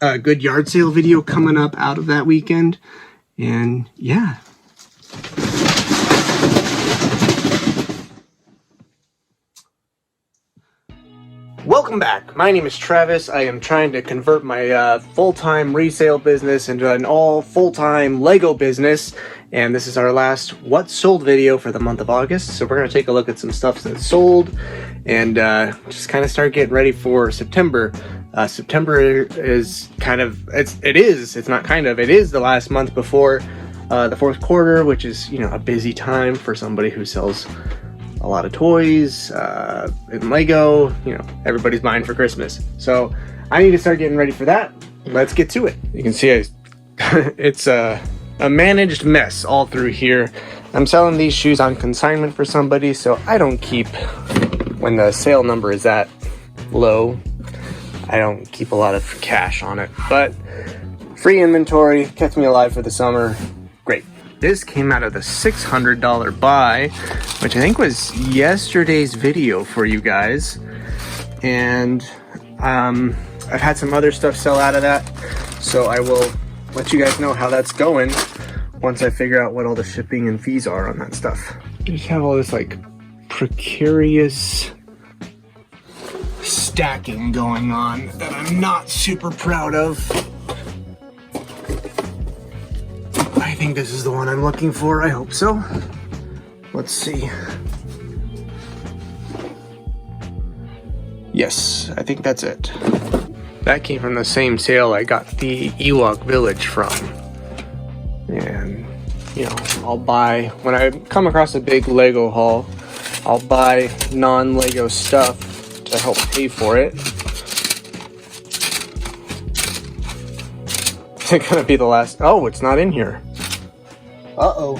a good yard sale video coming up out of that weekend. And yeah. Welcome back. My name is Travis. I am trying to convert my full-time resale business into an all full-time Lego business. And this is our last What Sold video for the month of August. So we're going to take a look at some stuff that's sold and just kind of start getting ready for September. September is kind of, it is the last month before the fourth quarter, which is, you know, a busy time for somebody who sells a lot of toys and Lego. You know, everybody's buying for Christmas. So I need to start getting ready for that. Let's get to it. You can see it's a managed mess all through here. I'm selling these shoes on consignment for somebody, so I don't keep, when the sale number is that low, I don't keep a lot of cash on it. But free inventory kept me alive for the summer. Great. This came out of the $600 buy, which I think was yesterday's video for you guys. And I've had some other stuff sell out of that, so I will let you guys know how that's going once I figure out what all the shipping and fees are on that stuff. I just have all this like precarious stacking going on that I'm not super proud of. I think this is the one I'm looking for. I hope so. Let's see. Yes, I think that's it. That came from the same sale I got the Ewok Village from. And, you know, I'll buy, when I come across a big Lego haul, I'll buy non-Lego stuff to help pay for it. Is it gonna be the last? Oh, it's not in here. Uh-oh.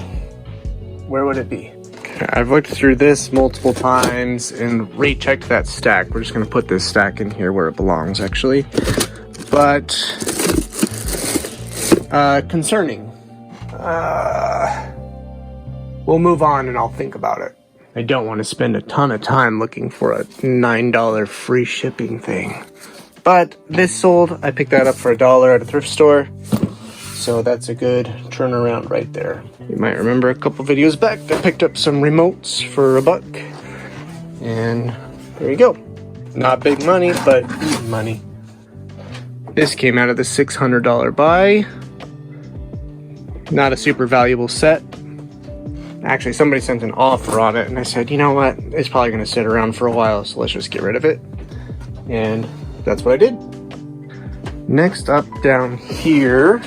Where would it be? Okay, I've looked through this multiple times and rechecked that stack. We're just gonna put this stack in here where it belongs, actually. But concerning. We'll move on and I'll think about it. I don't want to spend a ton of time looking for a $9 free shipping thing. But this sold. I picked that up for $1 at a thrift store. So that's a good turnaround right there. You might remember a couple videos back, I picked up some remotes for $1. And there you go. Not big money, but money. This came out of the $600 buy. Not a super valuable set. Actually, somebody sent an offer on it, and I said, you know what? It's probably going to sit around for a while, so let's just get rid of it. And that's what I did. Next up down here,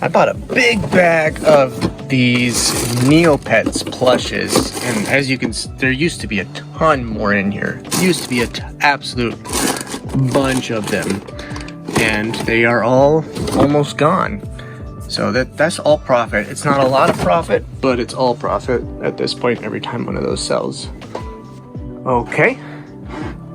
I bought a big bag of these Neopets plushes, and as you can see, there used to be a ton more in here. There used to be an absolute bunch of them, and they are all almost gone. So that's all profit. It's not a lot of profit, but it's all profit at this point every time one of those sells. Okay,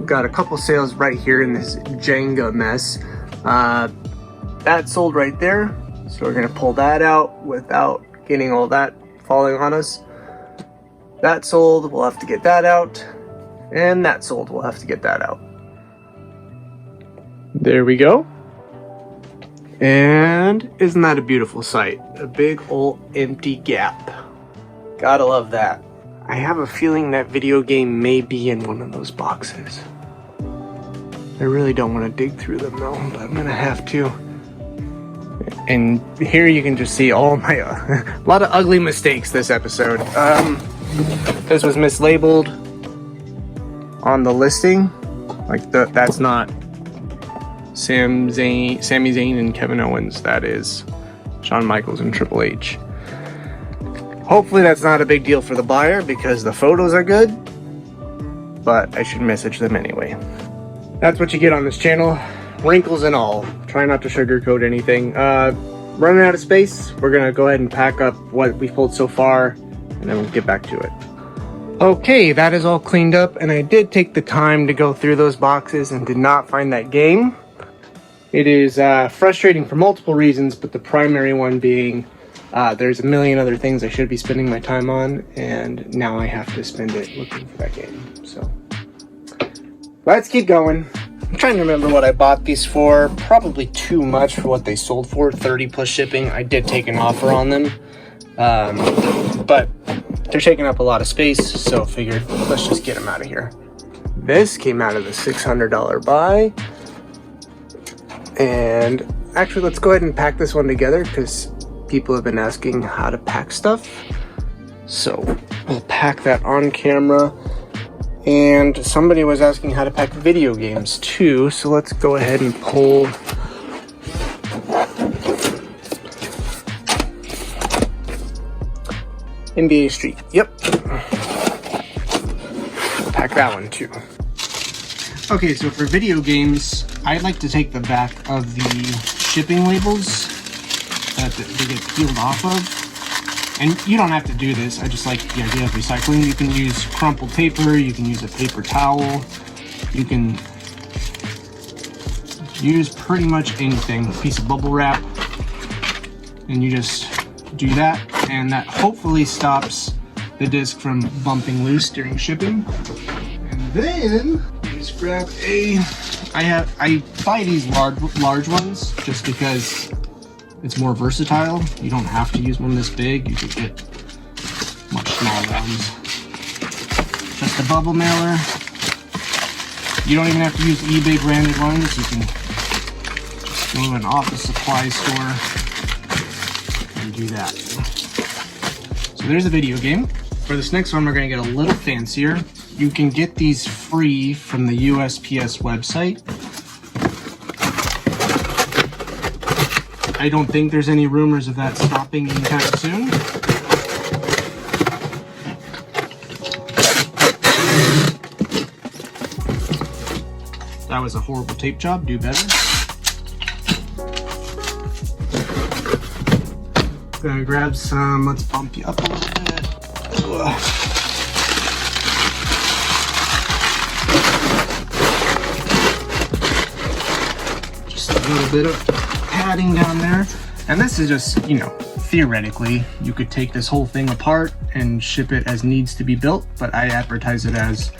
got a couple sales right here in this Jenga mess. That sold right there. So we're gonna pull that out without getting all that falling on us. That sold, we'll have to get that out. And that sold, we'll have to get that out. There we go. And isn't that a beautiful sight? A big old empty gap. Gotta love that. I have a feeling that video game may be in one of those boxes. I really don't want to dig through them though, but I'm gonna have to. And here you can just see all my, a lot of ugly mistakes this episode. This was mislabeled on the listing. Like that's not Sami Zayn and Kevin Owens. That is Shawn Michaels and Triple H. Hopefully that's not a big deal for the buyer because the photos are good, but I should message them anyway. That's what you get on this channel, wrinkles and all. Try not to sugarcoat anything. Running out of space, we're gonna go ahead and pack up what we've pulled so far, and then we'll get back to it. Okay, that is all cleaned up, and I did take the time to go through those boxes and did not find that game. It is frustrating for multiple reasons, but the primary one being there's a million other things I should be spending my time on, and now I have to spend it looking for that game. So let's keep going. I'm trying to remember what I bought these for. Probably too much for what they sold for, 30 plus shipping. I did take an offer on them, but they're taking up a lot of space, so figured let's just get them out of here. This came out of the $600 buy. And actually, let's go ahead and pack this one together because people have been asking how to pack stuff. So we'll pack that on camera. And somebody was asking how to pack video games too. So let's go ahead and pull NBA Street. Yep. Pack that one too. Okay, so for video games, I'd like to take the back of the shipping labels that they get peeled off of. And you don't have to do this, I just like the idea of recycling. You can use crumpled paper, you can use a paper towel, you can use pretty much anything, a piece of bubble wrap, and you just do that, and that hopefully stops the disc from bumping loose during shipping. And then you just grab I buy these large ones just because it's more versatile. You don't have to use one this big. You could get much smaller ones. Just a bubble mailer. You don't even have to use eBay branded ones. You can just go to an office supply store and do that. So there's a video game. For this next one, we're going to get a little fancier. You can get these free from the USPS website. I don't think there's any rumors of that stopping anytime soon. That was a horrible tape job, do better. Gonna grab some, let's bump you up a little bit. Ugh. Just a little bit of padding down there. And this is just, you know, theoretically, you could take this whole thing apart and ship it as needs to be built, but I advertise it as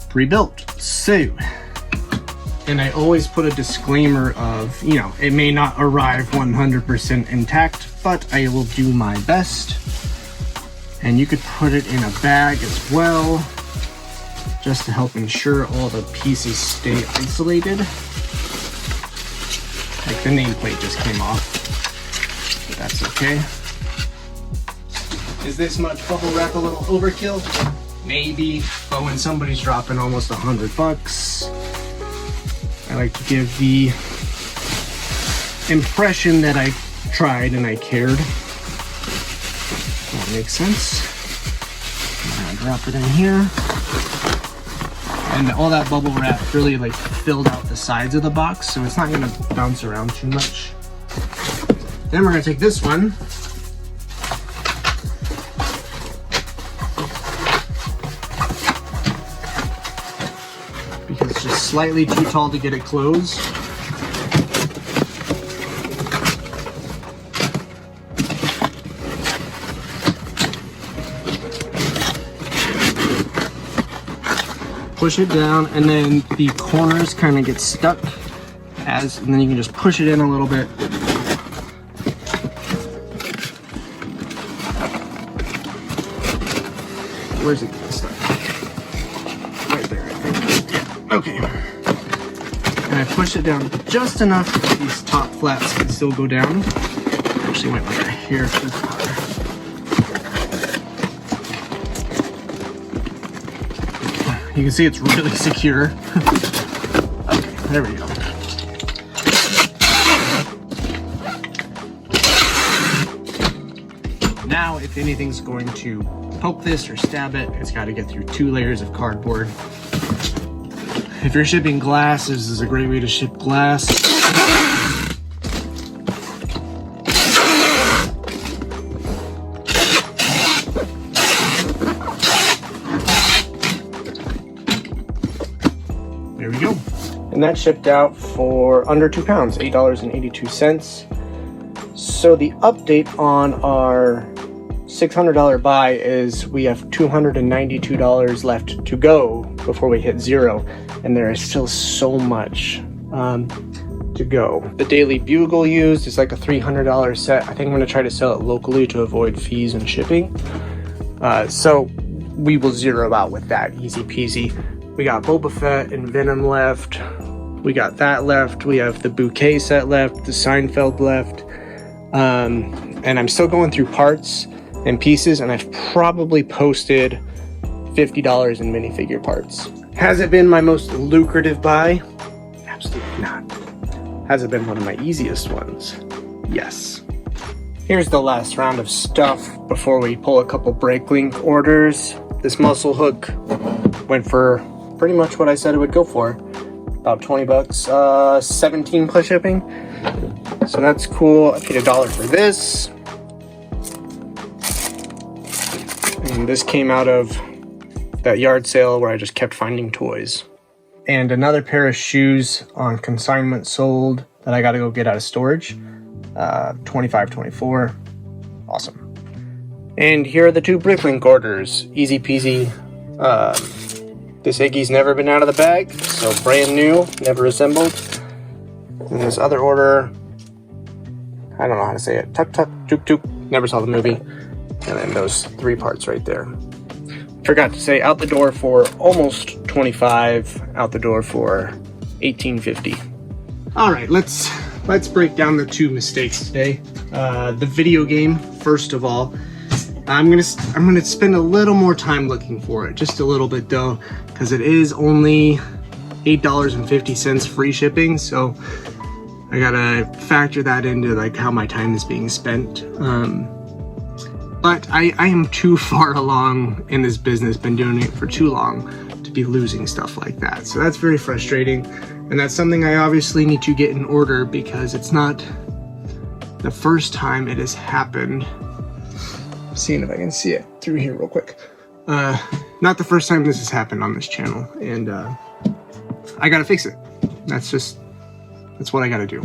pre-built. So, and I always put a disclaimer of, you know, it may not arrive 100% intact, but I will do my best. And you could put it in a bag as well, just to help ensure all the pieces stay isolated. Like the nameplate just came off, but that's okay. Is this much bubble wrap a little overkill? Maybe, but when somebody's dropping almost $100, I like to give the impression that I tried and I cared. That makes sense. I'm gonna drop it in here. And all that bubble wrap really like filled out the sides of the box, so it's not gonna bounce around too much. Then we're gonna take this one. Because it's just slightly too tall to get it closed. Push it down, and then the corners kind of get stuck and then you can just push it in a little bit. Where's it getting stuck? Right there, I think. Yeah, okay. And I push it down just enough that these top flats can still go down. Actually went like a hair too far. You can see it's really secure. Okay, there we go. Now, if anything's going to poke this or stab it, it's got to get through 2 layers of cardboard. If you're shipping glass, this is a great way to ship glass. There we go. And that shipped out for under 2 pounds, $8.82. So the update on our $600 buy is we have $292 left to go before we hit 0. and there is still so much to go. The Daily Bugle used is like a $300 set. I think I'm going to try to sell it locally to avoid fees and shipping. So we will zero out with that, easy peasy. We got Boba Fett and Venom left. We got that left. We have the Bouquet set left, the Seinfeld left. And I'm still going through parts and pieces, and I've probably posted $50 in minifigure parts. Has it been my most lucrative buy? Absolutely not. Has it been one of my easiest ones? Yes. Here's the last round of stuff before we pull a couple BreakLink orders. This muscle hook went for pretty much what I said it would go for. About 20 bucks, 17 plus shipping. So that's cool. I paid $1 for this. And this came out of that yard sale where I just kept finding toys. And another pair of shoes on consignment sold that I gotta go get out of storage. 25.24. Awesome. And here are the 2 BreakLink orders. Easy peasy. This Iggy's never been out of the bag, so brand new, never assembled. And this other order, I don't know how to say it. Tuk tuk, tuk tuk, never saw the movie. And then those 3 parts right there. Forgot to say, out the door for almost 25, out the door for 18.50. All right, let's break down the 2 mistakes today. The video game, first of all. I'm gonna spend a little more time looking for it, just a little bit though, because it is only $8.50 free shipping, so I gotta factor that into like how my time is being spent. But I am too far along in this business, been doing it for too long to be losing stuff like that. So that's very frustrating, and that's something I obviously need to get in order because it's not the first time it has happened. Seeing if I can see it through here real quick. Not the first time this has happened on this channel, and I gotta fix it. That's what I gotta do.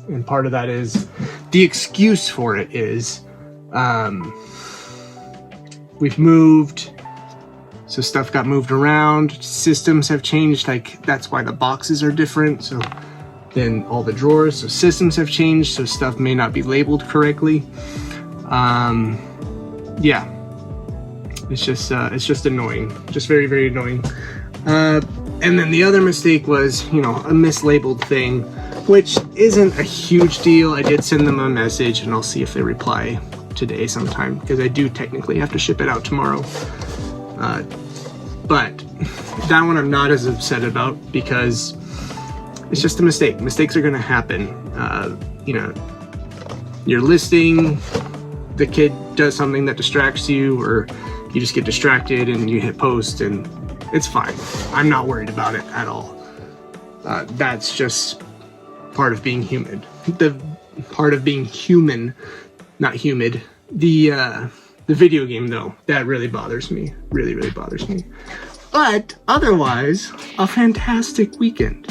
And part of that is, the excuse for it is, we've moved, so stuff got moved around, systems have changed, like that's why the boxes are different, so then all the drawers, so systems have changed, so stuff may not be labeled correctly. Yeah, it's just annoying, just very, very annoying. And then the other mistake was, you know, a mislabeled thing, which isn't a huge deal. I did send them a message, and I'll see if they reply today sometime, because I do technically have to ship it out tomorrow. But that one I'm not as upset about, because it's just a mistake. Mistakes are gonna happen. You know, you're listing, the kid does something that distracts you, or you just get distracted and you hit post, and it's fine. I'm not worried about it at all. That's just part of being human. The part of being human, not humid. The video game though, that really bothers me. Really, really bothers me. But otherwise, a fantastic weekend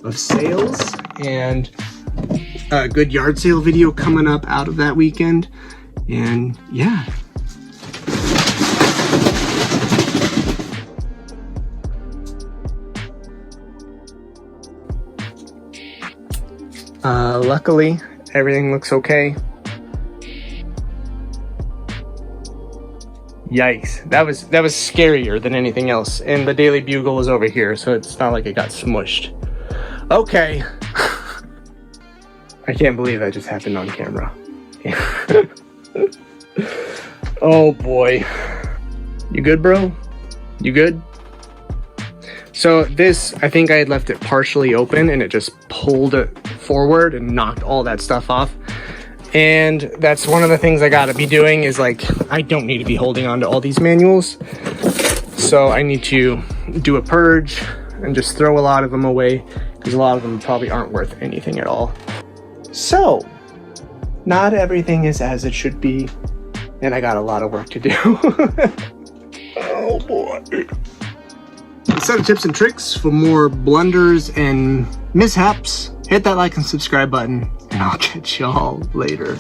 of sales, and a good yard sale video coming up out of that weekend. And yeah. Luckily, everything looks okay. Yikes, that was scarier than anything else. And the Daily Bugle was over here, so it's not like it got smushed. Okay. I can't believe that just happened on camera. Oh boy. You good, bro? You good? So this, I think I had left it partially open and it just pulled it forward and knocked all that stuff off. And that's one of the things I gotta be doing is, like, I don't need to be holding on to all these manuals. So I need to do a purge and just throw a lot of them away, because a lot of them probably aren't worth anything at all. So, not everything is as it should be, and I got a lot of work to do. Oh boy. A set of tips and tricks for more blunders and mishaps. Hit that like and subscribe button, and I'll catch y'all later.